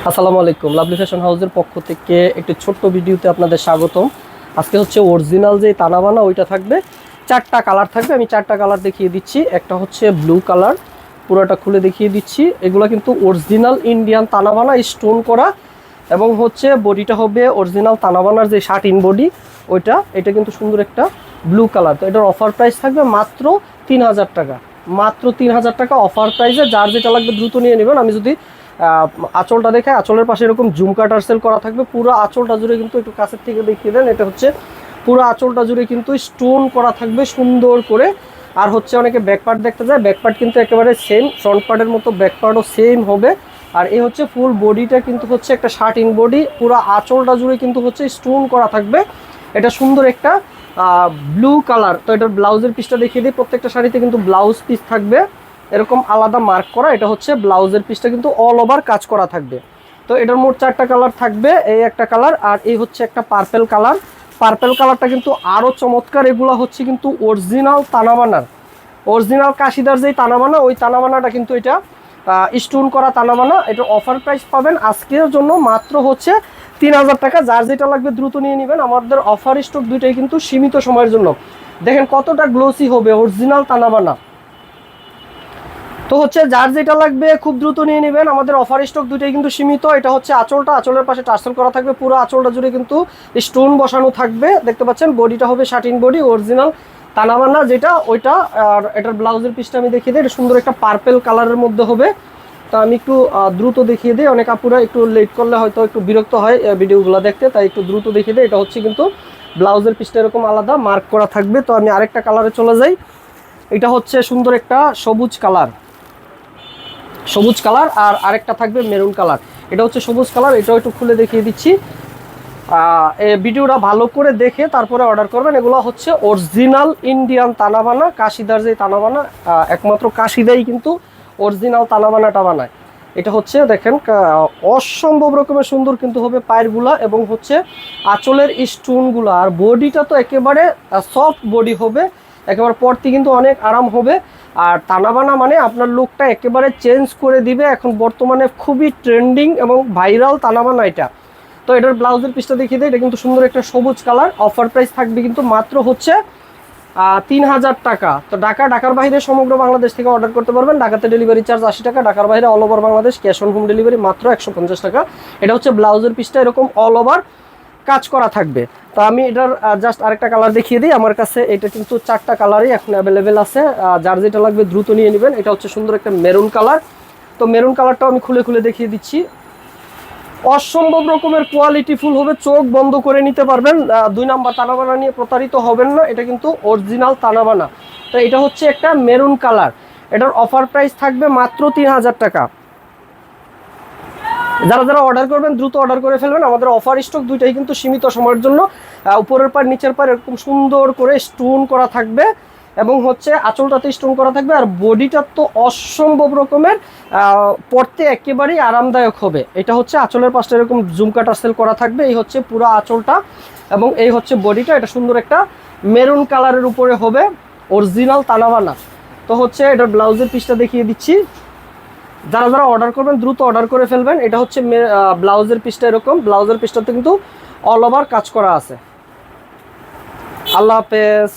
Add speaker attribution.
Speaker 1: আসসালামু আলাইকুম, lovely fashion হাউসের পক্ষ থেকে একটি ছোট্ট ভিডিওতে আপনাদের স্বাগতম। আজকে হচ্ছে অরিজিনাল যে তানাবানা ওইটা থাকবে, চারটা কালার থাকবে। আমি চারটা কালার দেখিয়ে দিচ্ছি। একটা হচ্ছে ব্লু কালার, পুরোটা খুলে দেখিয়ে দিচ্ছি। এগুলো কিন্তু অরিজিনাল ইন্ডিয়ান তানাবানা স্টোন করা, এবং হচ্ছে বডিটা হবে অরিজিনাল তানাবানার যে শার্ট ইন বডি ওইটা। এটা কিন্তু সুন্দর একটা ব্লু কালার। তো এটার অফার প্রাইস থাকবে মাত্র 3000 টাকা। মাত্র 3000 টাকা অফার প্রাইসে। যার যেটা লাগবে দ্রুত নিয়ে নেবেন। আমি যদি আঁচলটা দেখে, আঁচলের পাশে এরকম ঝুমকা টার্সেল করা থাকবে। পুরো আঁচলটা জুড়ে কিন্তু একটু কাছের থেকে দেখিয়ে দেন, এটা হচ্ছে পুরো আঁচলটা জুড়ে কিন্তু স্টোন করা থাকবে সুন্দর করে। আর হচ্ছে অনেকে ব্যাকপার্ট দেখতে যায়, ব্যাকপার্ট কিন্তু একেবারে সেম, ফ্রন্ট পার্টের মতো ব্যাকপার্টও সেম হবে। আর এই হচ্ছে ফুল বডিটা কিন্তু হচ্ছে একটা শার্ট ইন বডি, পুরো আঁচলটা জুড়ে কিন্তু হচ্ছে স্টোন করা থাকবে। এটা সুন্দর একটা ব্লু কালার। তো এটার ব্লাউজের পিসটা দেখিয়ে দিই। প্রত্যেকটা শাড়িতে কিন্তু ব্লাউজ পিস থাকবে এরকম আলাদা মার্ক করা। এটা হচ্ছে ব্লাউজের পিসটা কিন্তু অল ওভার কাজ করা থাকবে। তো এটার মোট চারটা কালার থাকবে। এই একটা কালার, আর এই হচ্ছে একটা পার্পেল কালার। পার্পেল কালারটা কিন্তু আরও চমৎকার। এগুলো হচ্ছে কিন্তু অরিজিনাল তানাবানার, অরিজিনাল কাশিদার যেই তানাবানা, ওই তানাবানাটা কিন্তু এটা স্টোন করা তানাবানা। এটার অফার প্রাইস পাবেন আজকের জন্য মাত্র হচ্ছে 3000 টাকা। যার যেটা লাগবে দ্রুত নিয়ে নেবেন। আমাদের অফার স্টক দুইটাই কিন্তু সীমিত সময়ের জন্য। দেখেন কতটা গ্লোসি হবে, অরিজিনাল তানাবানা। তো হচ্ছে যার যেটা লাগবে খুব দ্রুত নিয়ে নেবেন। আমাদের অফার স্টক দুইটাই কিন্তু সীমিত। এটা হচ্ছে আঁচলটা, আঁচলের পাশে টার্সেল করা থাকবে। পুরো আঁচলটা জুড়ে কিন্তু স্টোন বসানো থাকবে, দেখতে পাচ্ছেন। বডিটা হবে শার্টিন বডি, অরিজিনাল তানাবানা যেটা ওইটা। আর এটার ব্লাউজের পিসটা আমি দেখিয়ে দিই। এটা সুন্দর একটা পার্পেল কালারের মধ্যে হবে। তো আমি একটু দ্রুত দেখিয়ে দিই। অনেক আপুরা একটু লেট করলে হয়তো একটু বিরক্ত হয় ভিডিওগুলো দেখতে, তাই একটু দ্রুত দেখিয়ে দিই। এটা হচ্ছে কিন্তু ব্লাউজের পিসটা এরকম আলাদা মার্ক করা থাকবে। তো আমি আরেকটা কালারে চলে যাই। এটা হচ্ছে সুন্দর একটা সবুজ কালার, সবুজ কালার। আর আরেকটা থাকবে মেরুন কালার। এটা হচ্ছে সবুজ কালার। এটাও একটু খুলে দেখিয়ে দিচ্ছি। ভিডিওটা ভালো করে দেখে তারপরে অর্ডার করবেন। এগুলো হচ্ছে অরিজিনাল ইন্ডিয়ান তানাবানা, কাশিদার যে তানাবানা, একমাত্র কাশিদাই কিন্তু অরিজিনাল তানাবানাটা বানায়। এটা হচ্ছে দেখেন অসম্ভব রকমের সুন্দর কিন্তু হবে পায়েরগুলা, এবং হচ্ছে আঁচলের স্টোনগুলো। আর বডিটা তো একেবারে সফট বডি হবে, একেবারে পরতে কিন্তু অনেক আরাম হবে। আর তানাবানা মানে আপনার লুকটা একেবারে চেঞ্জ করে দিবে। এখন বর্তমানে খুবই ট্রেন্ডিং এবং ভাইরাল তানাবানা এটা। তো এটার ব্লাউজের পিসটা দেখিয়ে দেয়। এটা কিন্তু সুন্দর একটা সবুজ কালার। অফার প্রাইস থাকবে কিন্তু মাত্র হচ্ছে 3000 টাকা। তো ঢাকার বাইরে সমগ্র বাংলাদেশ থেকে অর্ডার করতে পারবেন। ঢাকাতে ডেলিভারি চার্জ 80 টাকা, ঢাকার বাইরে all over Bangladesh cash on home delivery মাত্র 150 টাকা। এটা হচ্ছে ব্লাউজের পিসটা এরকম অল ওভার কাজ করা থাকবে। তো আমি এটার জাস্ট আরেকটা কালার দেখিয়ে দিই। আমার কাছে এটা কিন্তু চারটা কালারই এখন অ্যাভেলেবেল আছে। যার যেটা লাগবে দ্রুত নিয়ে নেবেন। এটা হচ্ছে সুন্দর একটা মেরুন কালার। তো মেরুন কালারটাও আমি খুলে খুলে দেখিয়ে দিচ্ছি। অসম্ভব রকমের কোয়ালিটি ফুল হবে, চোখ বন্ধ করে নিতে পারবেন। 2 নাম্বার তানাবানা নিয়ে প্রতারিত হবেন না। এটা কিন্তু অরিজিনাল তানাবানা। তো এটা হচ্ছে একটা মেরুন কালার। এটার অফার প্রাইস থাকবে মাত্র 3000 টাকা। যারা যারা অর্ডার করবেন দ্রুত অর্ডার করে ফেলবেন। আমাদের অফার স্টক দুইটাই কিন্তু সীমিত সময়ের জন্য। উপরের পার নিচের পার এরকম সুন্দর করে স্টোন করা থাকবে, এবং হচ্ছে আঁচলটাতে স্টোন করা থাকবে। আর বডিটা তো অসম্ভব রকমের পরতে একেবারেই আরামদায়ক হবে। এটা হচ্ছে আঁচলের পাশটা এরকম ঝুমকা টার্সেল করা থাকবে। এই হচ্ছে পুরো আঁচলটা, এবং এই হচ্ছে বডিটা। এটা সুন্দর একটা মেরুন কালারের উপরে হবে, অরিজিনাল তানাবানা। তো হচ্ছে এটার ব্লাউজের পিসটা দেখিয়ে দিচ্ছি। যারা যারা অর্ডার করবেন দ্রুত অর্ডার করে ফেলবেন। এটা হচ্ছে ব্লাউজের পিসটা এরকম। ব্লাউজের পিসটাতে কিন্তু অল ওভার কাজ করা আছে। আল্লাহ হাফেজ।